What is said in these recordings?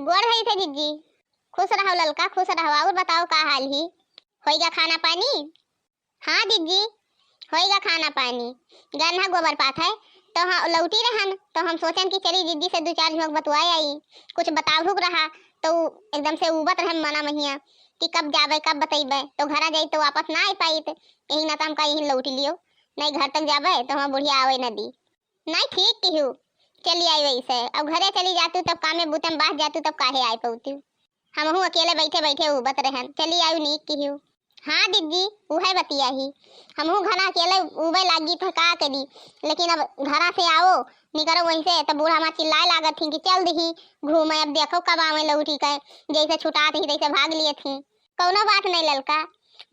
गोड़ है थे जीजी। खुश रहो ललका, खुश रहो। और बताओ का हाल ही? होइगा खाना पानी? हाँ जीजी होइगा खाना पानी। गन्ना गोबर पात है तो हाँ लौटी रहन, तो हम सोचन कि चली जीजी से दो चार झमक बतवाए आई। कुछ बतावुक रहा तो एकदम से उबत रहे मना महिया कि कब जाबे कब बतैबे, तो घर जाई तो वापस ना आ पाई। यही ना हम का यही लौट लियो, नहीं घर तक जाबे तो हम बुढ़िया आवे न दी। नहीं ठीक कहू, चली आई वैसे। अब घरे चली जातू तब कामे बुतम बाह जातू तब काहे आए पौती। हमहू अकेले बैठे बैठे उबत रहन, चली आयु नीक कहू। हाँ दीदी उहे बतिया ही, हमहू घना अकेले उबे लागी था का करी। लेकिन अब घरा से आओ निकरो वहीं से तब बूढ़ा माँ चिल्लाए लागत थी कि चल दही घूमे, अब देखो कब आवे लौटी के। जैसे छुटा थी तैसे भाग लिए थी। कौनो बात नहीं ललका,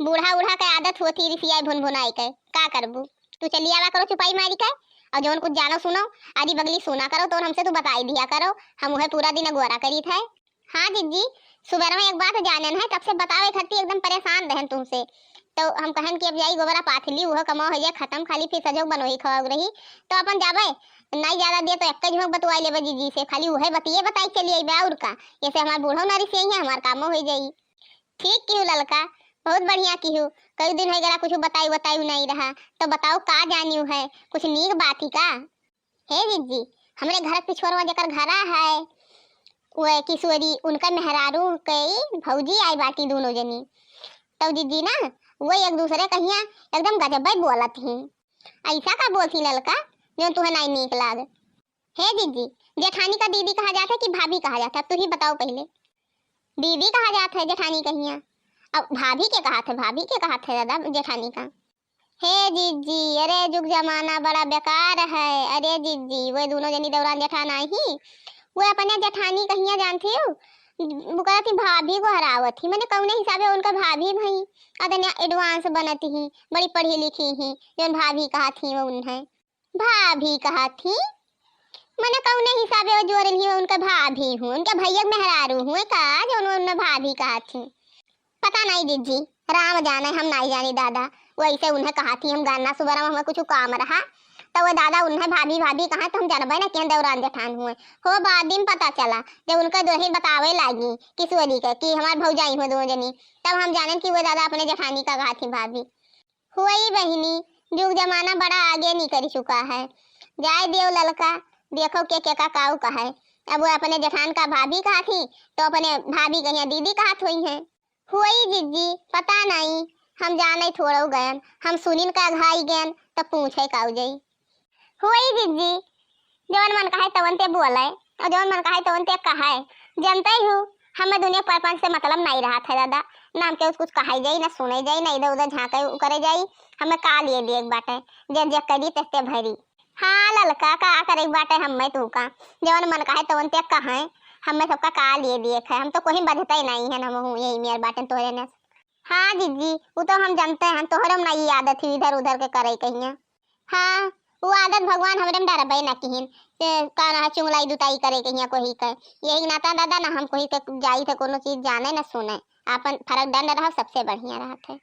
बूढ़ा उढ़ा के आदत होती रिसिया भुन भुनाई के, का करबू। तू चली आवा करो चुपाई मारी के, और जौन कुछ जानो सुनो आदि बगली सुना करो तो हमसे तू बताई दिया करो, हम उहे पूरा दिन अगुआरा करी थे। हाँ दीदी सुबह में एक बात जानन है, तब से बतावे खती एकदम परेशान रहन तुमसे। तो हम कहन कि अब जाई गोबरा पाथली वह कमाओ हो जाए खत्म, खाली फिर सजो बनोई खवाग रही तो अपन जाबे। नहीं ज्यादा दे तो एक झमक बतवाई लेबे जीजी से, खाली उहे बतिए बताई चली आई बे और का। जैसे हमार बूढ़ो नारी से ही हमार कामो हो जाई। ठीक क्यों ललका, बहुत बढ़िया क्यों। कई दिन हो गया कुछ बताई बताई नहीं रहा, तो बताओ का जानियो है, कुछ नीक बात ही का। हे जीजी हमरे घर पिछोरवा जकर घरा है वो किशोरी उनका मेहरारू कई भौजी आई बाटी दोनों जनी। तो दीदी ना वो एक दूसरे कहिया एकदम गजब बोलत ही। ऐसा का बोलती ललका जो तुम्हें नहीं नीक लाग। हे दीदी जेठानी का दीदी कहा जाता है कि भाभी कहा जाता है, तू ही बताओ पहले। दीदी कहा जाता है जेठानी कहिया, अब भाभी के कहा थे, भाभी के कहा थे दादा जेठानी का। हे जीजी अरे जुग जमाना बड़ा बेकार है। अरे जीजी वो दोनों जनी दौरान जेठान आई ही, वो अपने जेठानी कहिया जानती हो वो कहती भाभी को हरावत ही। मैंने कौन हिसाबे उनका भाभी भाई अदन्या एडवांस बनती ही, बड़ी पढ़ी लिखी ही, जो भाभी कहा थी वो उन्हें भाभी कहा थी। मैंने कौन हिसाबे वो जोड़ ली उनका भाभी हूँ, उनके भैया मेहरारू हूँ का जो उन्होंने भाभी कहा थी। पता नहीं जीजी राम जाने हम नहीं जानी दादा, वैसे उन्हें कहा थी। हम गाना सुबह हमें कुछ काम रहा तो वो दादा उन्हें भाभी भाभी कहा तो हम जानबे ना कि दौरान जेठान हुए हो। बाद दिन पता चला जब उनका दोही बतावे लागी किशोरी के कि हमार भौजाई हो दो जनी, तब हम जाने कि वो दादा अपने जेठानी का कहा थी भाभी। हुई बहिनी जुग जमाना बड़ा आगे नहीं कर चुका है। जाए देव ललका देखो के का काऊ का है। अब वो अपने जेठान का भाभी कहा थी तो अपने भाभी कहिया दीदी कहा हुई है। हुई जीजी पता नहीं, हम जाने थोड़ो गयन, हम सुनील का घाई गयन तो पूछे काऊ जाई। हुई जीजी जवन मन कहे तवन ते बोले और जवन मन कहे तवन ते कहे। जानते ही हूँ हमें दुनिया परपंच से मतलब नहीं रहा था दादा, ना हम के कुछ कहाई जाई ना सुने जाई ना इधर उधर झांके करे जाई। हमें का लिए दिए एक बाटे जब जब करी तस्ते भरी। हाँ ललका का करे बाटे हमें तू का जवन मन कहे तवन ते कहे, हमें सबका का लिए दिए है। हम तो कोई बधता ही नहीं है, हम हूँ यही मेरे बाटे तोहरे ने। हाँ जीजी वो तो हम जानते हैं, तोहरे में नहीं आदत थी इधर उधर के करे कहिए। हाँ वो आदत भगवान हमरे में डरबे ना किहिन काना चुंगलाई दुताई करे कहिया कोई के। यही नाता दादा ना हम कोई के जाई थे कोनो चीज जाने ना सुने, अपन फर्क दंड रहा सबसे बढ़िया रहा थे।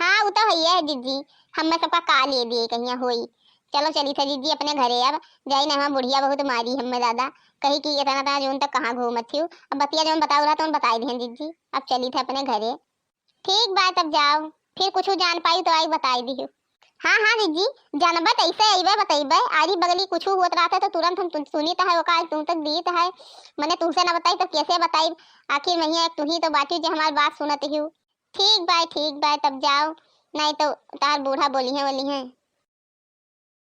हाँ वो तो है जीजी हमें सबका का लिए दिए कहिया होई। चलो चली थे जीजी अपने घरे, अब जाई ना हम बुढ़िया बहुत मारी हमें दादा कही कि इतना ता जोन तक कहाँ घूमत थी। अब बतिया जो बताऊ रहा तो बताई दिहन जीजी। अब चली थे अपने घरे। ठीक बात अब जाओ फिर कुछ जान पाई तो आई बताई दी। हाँ हाँ दीदी जानबे कैसे अइबे बतइबे, आरी बगली कुछ होत रहा था तो तुरंत हम सुनी तो है वो का तुम तक दी तो है। मैंने तुमसे ना बताई तो कैसे बताई, आखिर नहीं तू ही तो बाटी जो हमारी बात सुनत ही। ठीक बाय तब जाओ, नहीं तो तार बूढ़ा बोली है